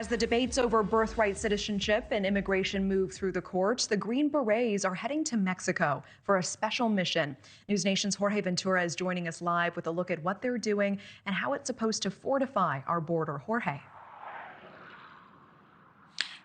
As the debates over birthright citizenship and immigration move through the courts, the Green Berets are heading to Mexico for a special mission. NewsNation's Jorge Ventura is joining us live with a look at what they're doing and how it's supposed to fortify our border. Jorge.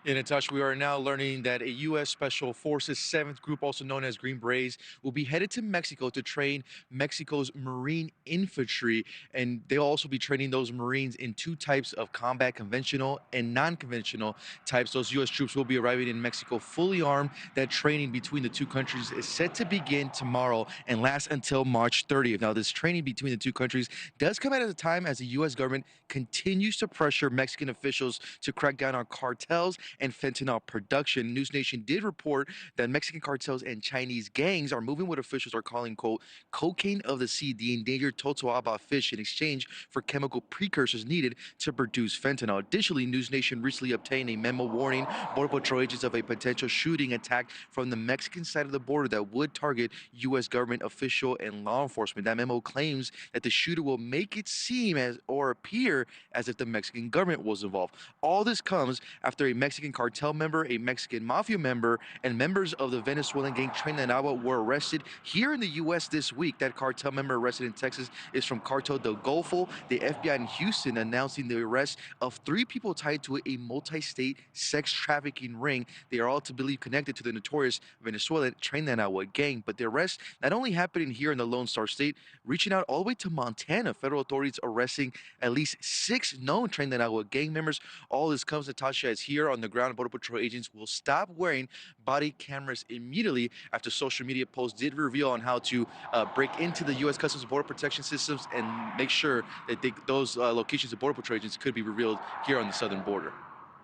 Yeah, Natasha, we are now learning that a U.S. Special Forces 7th Group, also known as Green Berets, will be headed to Mexico to train Mexico's Marine Infantry. And they'll also be training those Marines in two types of combat, conventional and non-conventional types. Those U.S. troops will be arriving in Mexico fully armed. That training between the two countries is set to begin tomorrow and last until March 30th. Now, this training between the two countries does come at a time as the U.S. government continues to pressure Mexican officials to crack down on cartels and fentanyl production. NewsNation did report that Mexican cartels and Chinese gangs are moving what officials are calling, quote, cocaine of the sea, the endangered totoaba fish, in exchange for chemical precursors needed to produce fentanyl. Additionally, NewsNation recently obtained a memo warning Border Patrol agents of a potential shooting attack from the Mexican side of the border that would target U.S. government official and law enforcement. That memo claims that the shooter will make it seem as or appear as if the Mexican government was involved. All this comes after a Mexican cartel member, a Mexican mafia member, and members of the Venezuelan gang Tren de Aragua were arrested here in the U.S. this week. That cartel member arrested in Texas is from Cartel del Golfo. The FBI in Houston announcing the arrest of 3 people tied to a multi-state sex trafficking ring. They are all to believe connected to the notorious Venezuelan Tren de Aragua gang. But the arrest not only happening here in the Lone Star State, reaching out all the way to Montana. Federal authorities arresting at least 6 known Tren de Aragua gang members. All this comes, Natasha, as here on the ground, Border Patrol agents will stop wearing body cameras immediately after social media posts did reveal on how to break into the U.S. Customs and Border Protection systems and make sure that those locations of Border Patrol agents could be revealed here on the southern border.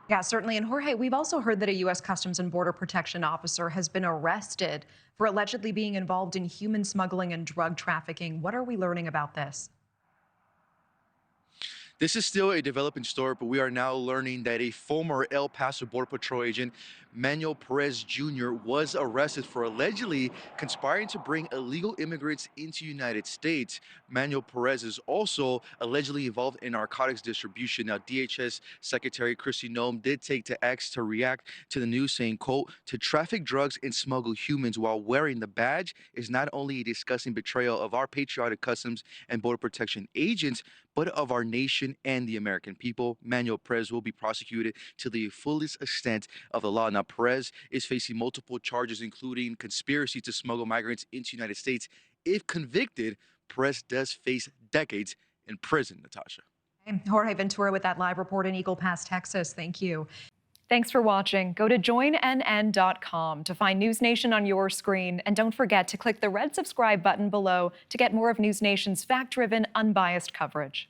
Yeah, certainly. And Jorge, we've also heard that a U.S. Customs and Border Protection officer has been arrested for allegedly being involved in human smuggling and drug trafficking. What are we learning about this? This is still a developing story, but we are now learning that a former El Paso Border Patrol agent, Manuel Perez Jr., was arrested for allegedly conspiring to bring illegal immigrants into the United States. Manuel Perez is also allegedly involved in narcotics distribution. Now, DHS Secretary Kristi Noem did take to X to react to the news, saying, quote, to traffic drugs and smuggle humans while wearing the badge is not only a disgusting betrayal of our patriotic Customs and Border Protection agents, but of our nation and the American people. Manuel Perez will be prosecuted to the fullest extent of the law. Now, Perez is facing multiple charges, including conspiracy to smuggle migrants into the United States. If convicted, Perez does face decades in prison, Natasha. Jorge Ventura with that live report in Eagle Pass, Texas. Thank you. Thanks for watching. Go to joinnn.com to find NewsNation on your screen. And don't forget to click the red subscribe button below to get more of NewsNation's fact-driven, unbiased coverage.